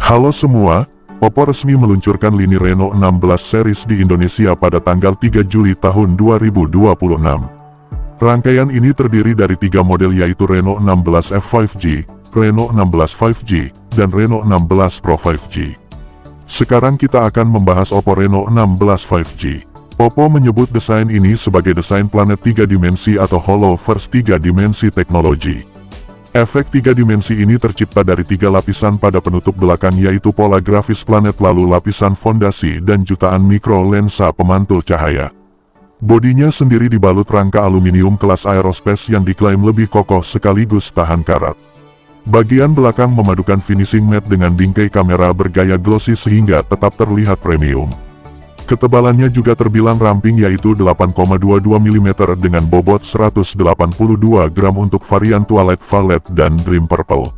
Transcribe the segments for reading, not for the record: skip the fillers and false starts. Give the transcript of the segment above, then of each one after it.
Halo semua, Oppo resmi meluncurkan lini Reno 16 series di Indonesia pada tanggal 3 Juli tahun 2026. Rangkaian ini terdiri dari 3 model yaitu Reno 16 F5G, Reno 16 5G, dan Reno 16 Pro 5G. Sekarang kita akan membahas Oppo Reno 16 5G. Oppo menyebut desain ini sebagai desain planet 3 dimensi atau Holoverse 3 dimensi teknologi. Efek 3 dimensi ini tercipta dari 3 lapisan pada penutup belakang yaitu pola grafis planet lalu lapisan fondasi dan jutaan mikro lensa pemantul cahaya. Bodinya sendiri dibalut rangka aluminium kelas aerospace yang diklaim lebih kokoh sekaligus tahan karat. Bagian belakang memadukan finishing matte dengan bingkai kamera bergaya glossy sehingga tetap terlihat premium. Ketebalannya juga terbilang ramping yaitu 8,22 mm dengan bobot 182 gram untuk varian Twilight Violet dan Dream Purple.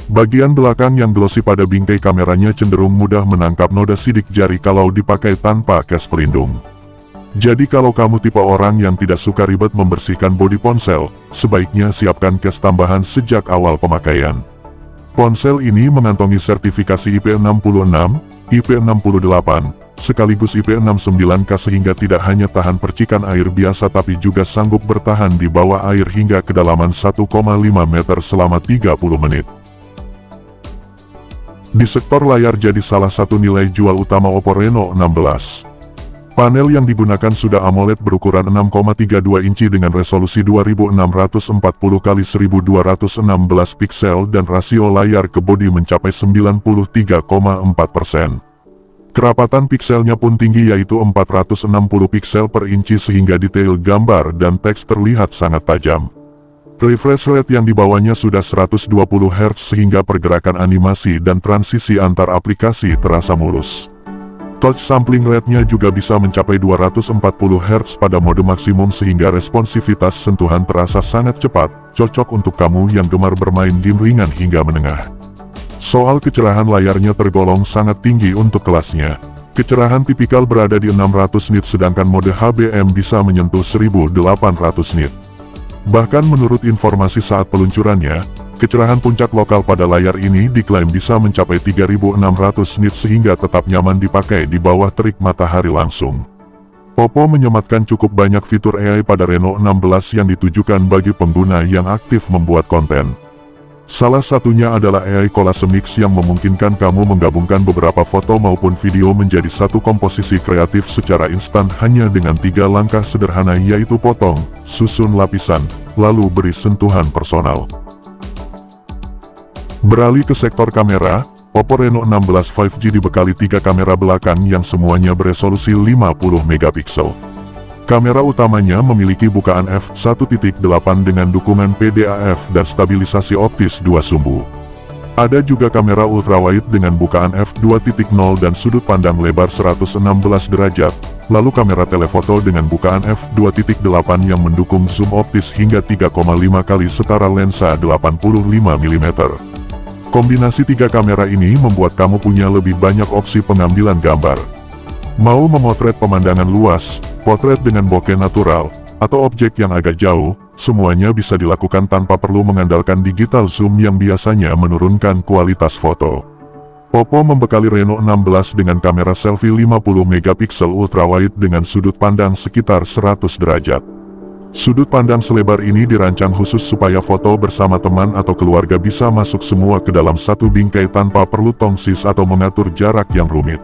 Bagian belakang yang glossy pada bingkai kameranya cenderung mudah menangkap noda sidik jari kalau dipakai tanpa case pelindung. Jadi kalau kamu tipe orang yang tidak suka ribet membersihkan bodi ponsel, sebaiknya siapkan case tambahan sejak awal pemakaian. Ponsel ini mengantongi sertifikasi IP66, IP68, sekaligus IP69K sehingga tidak hanya tahan percikan air biasa tapi juga sanggup bertahan di bawah air hingga kedalaman 1,5 meter selama 30 menit. Di sektor layar jadi salah satu nilai jual utama Oppo Reno 16. Panel yang digunakan sudah AMOLED berukuran 6,32 inci dengan resolusi 2640x1216 piksel dan rasio layar ke bodi mencapai 93,4%. Kerapatan pikselnya pun tinggi yaitu 460 piksel per inci sehingga detail gambar dan teks terlihat sangat tajam. Refresh rate yang dibawanya sudah 120 Hz sehingga pergerakan animasi dan transisi antar aplikasi terasa mulus. Touch sampling rate-nya juga bisa mencapai 240 Hz pada mode maksimum sehingga responsivitas sentuhan terasa sangat cepat, cocok untuk kamu yang gemar bermain game ringan hingga menengah. Soal kecerahan layarnya tergolong sangat tinggi untuk kelasnya. Kecerahan tipikal berada di 600 nit sedangkan mode HBM bisa menyentuh 1800 nit. Bahkan menurut informasi saat peluncurannya, kecerahan puncak lokal pada layar ini diklaim bisa mencapai 3600 nit sehingga tetap nyaman dipakai di bawah terik matahari langsung. Oppo menyematkan cukup banyak fitur AI pada Reno 16 yang ditujukan bagi pengguna yang aktif membuat konten. Salah satunya adalah AI Collage Mix yang memungkinkan kamu menggabungkan beberapa foto maupun video menjadi satu komposisi kreatif secara instan hanya dengan 3 langkah sederhana yaitu potong, susun lapisan, lalu beri sentuhan personal. Beralih ke sektor kamera, Oppo Reno 16 5G dibekali 3 kamera belakang yang semuanya beresolusi 50 megapiksel. Kamera utamanya memiliki bukaan f1.8 dengan dukungan PDAF dan stabilisasi optis 2 sumbu. Ada juga kamera ultrawide dengan bukaan f2.0 dan sudut pandang lebar 116 derajat, lalu kamera telefoto dengan bukaan f2.8 yang mendukung zoom optis hingga 3,5 kali setara lensa 85 mm. Kombinasi 3 kamera ini membuat kamu punya lebih banyak opsi pengambilan gambar. Mau memotret pemandangan luas, potret dengan bokeh natural, atau objek yang agak jauh, semuanya bisa dilakukan tanpa perlu mengandalkan digital zoom yang biasanya menurunkan kualitas foto. Oppo membekali Reno 16 dengan kamera selfie 50 megapiksel ultrawide dengan sudut pandang sekitar 100 derajat. Sudut pandang selebar ini dirancang khusus supaya foto bersama teman atau keluarga bisa masuk semua ke dalam satu bingkai tanpa perlu tongsis atau mengatur jarak yang rumit.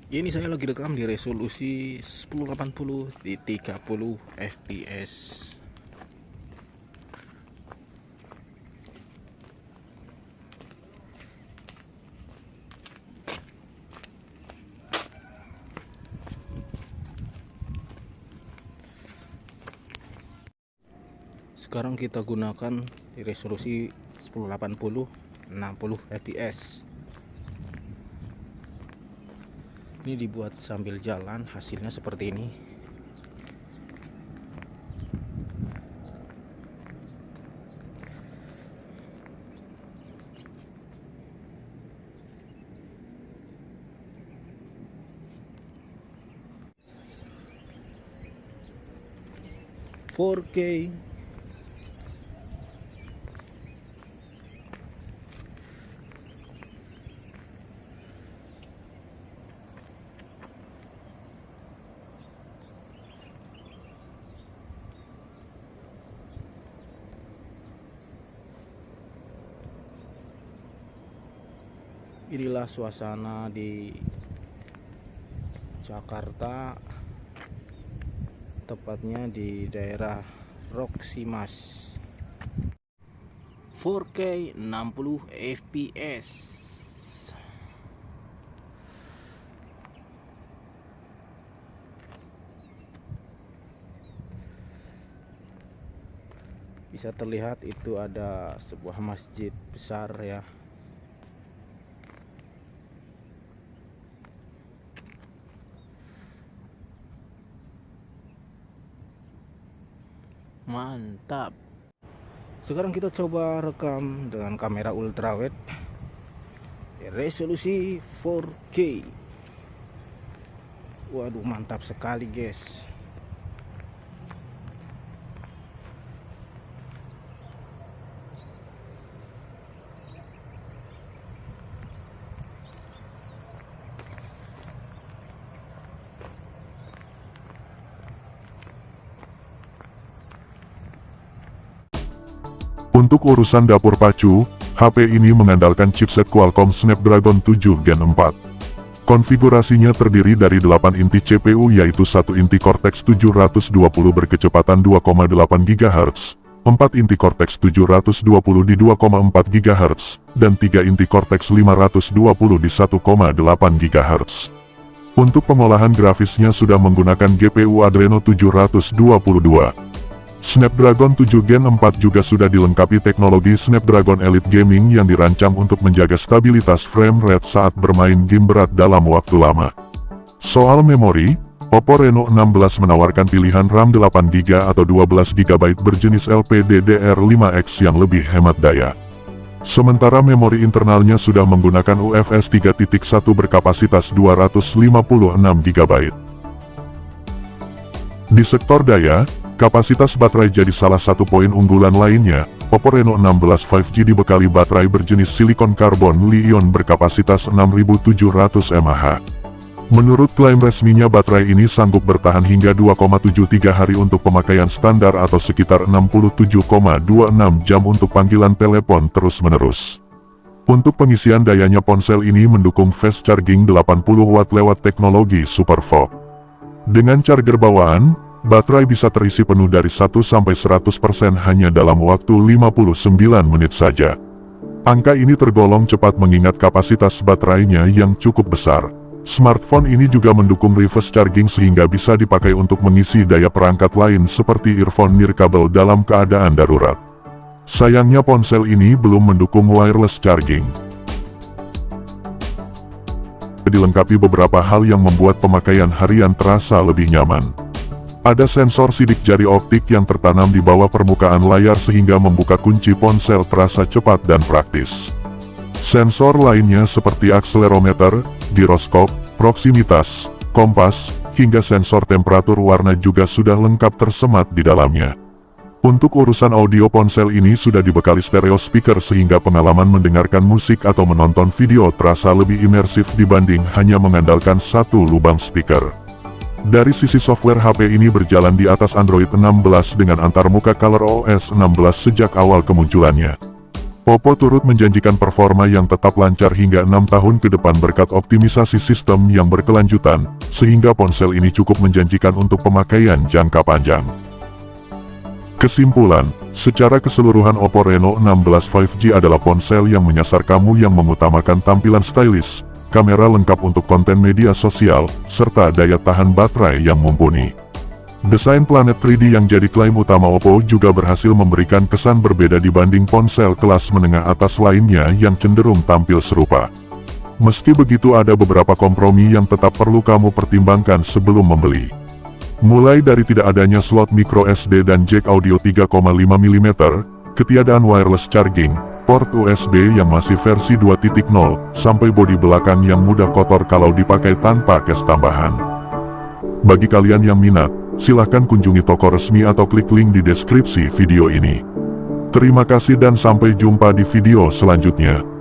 Ini saya lagi rekam di resolusi 1080 di 30 fps. Sekarang kita gunakan di resolusi 1080 60 fps. Ini dibuat sambil jalan, hasilnya seperti ini. 4K. Inilah suasana di Jakarta, tepatnya di daerah Roksimas. 4K 60 fps. Bisa terlihat itu ada sebuah masjid besar ya. Mantap. Sekarang kita coba rekam dengan kamera ultrawide resolusi 4K. Waduh, mantap sekali guys. Untuk urusan dapur pacu, HP ini mengandalkan chipset Qualcomm Snapdragon 7 Gen 4. Konfigurasinya terdiri dari 8 inti CPU yaitu 1 inti Cortex 720 berkecepatan 2,8 GHz, 4 inti Cortex 720 di 2,4 GHz, dan 3 inti Cortex 520 di 1,8 GHz. Untuk pengolahan grafisnya sudah menggunakan GPU Adreno 722. Snapdragon 7 Gen 4 juga sudah dilengkapi teknologi Snapdragon Elite Gaming yang dirancang untuk menjaga stabilitas frame rate saat bermain game berat dalam waktu lama. Soal memori, Oppo Reno 16 menawarkan pilihan RAM 8GB atau 12GB berjenis LPDDR5X yang lebih hemat daya. Sementara memori internalnya sudah menggunakan UFS 3.1 berkapasitas 256GB. Di sektor daya, kapasitas baterai jadi salah satu poin unggulan lainnya. Oppo Reno 16 5G dibekali baterai berjenis silikon karbon Li-ion berkapasitas 6700 mAh. Menurut klaim resminya baterai ini sanggup bertahan hingga 2,73 hari untuk pemakaian standar atau sekitar 67,26 jam untuk panggilan telepon terus-menerus. Untuk pengisian dayanya ponsel ini mendukung fast charging 80 watt lewat teknologi SuperVOOC. Dengan charger bawaan, baterai bisa terisi penuh dari 1-100% hanya dalam waktu 59 menit saja. Angka ini tergolong cepat mengingat kapasitas baterainya yang cukup besar. Smartphone ini juga mendukung reverse charging sehingga bisa dipakai untuk mengisi daya perangkat lain seperti earphone nirkabel dalam keadaan darurat. Sayangnya ponsel ini belum mendukung wireless charging. Dilengkapi beberapa hal yang membuat pemakaian harian terasa lebih nyaman. Ada sensor sidik jari optik yang tertanam di bawah permukaan layar sehingga membuka kunci ponsel terasa cepat dan praktis. Sensor lainnya seperti akselerometer, giroskop, proksimitas, kompas, hingga sensor temperatur warna juga sudah lengkap tersemat di dalamnya. Untuk urusan audio ponsel ini sudah dibekali stereo speaker sehingga pengalaman mendengarkan musik atau menonton video terasa lebih imersif dibanding hanya mengandalkan satu lubang speaker. Dari sisi software HP ini berjalan di atas Android 16 dengan antarmuka ColorOS 16 sejak awal kemunculannya. Oppo turut menjanjikan performa yang tetap lancar hingga 6 tahun ke depan berkat optimisasi sistem yang berkelanjutan, sehingga ponsel ini cukup menjanjikan untuk pemakaian jangka panjang. Kesimpulan, secara keseluruhan Oppo Reno 16 5G adalah ponsel yang menyasar kamu yang mengutamakan tampilan stylish, kamera lengkap untuk konten media sosial, serta daya tahan baterai yang mumpuni. Desain planet 3D yang jadi klaim utama Oppo juga berhasil memberikan kesan berbeda dibanding ponsel kelas menengah atas lainnya yang cenderung tampil serupa. Meski begitu ada beberapa kompromi yang tetap perlu kamu pertimbangkan sebelum membeli. Mulai dari tidak adanya slot micro SD dan jack audio 3,5 mm, ketiadaan wireless charging, port USB yang masih versi 2.0, sampai bodi belakang yang mudah kotor kalau dipakai tanpa case tambahan. Bagi kalian yang minat, Silahkan kunjungi toko resmi atau klik link di deskripsi video ini. Terima kasih dan sampai jumpa di video selanjutnya.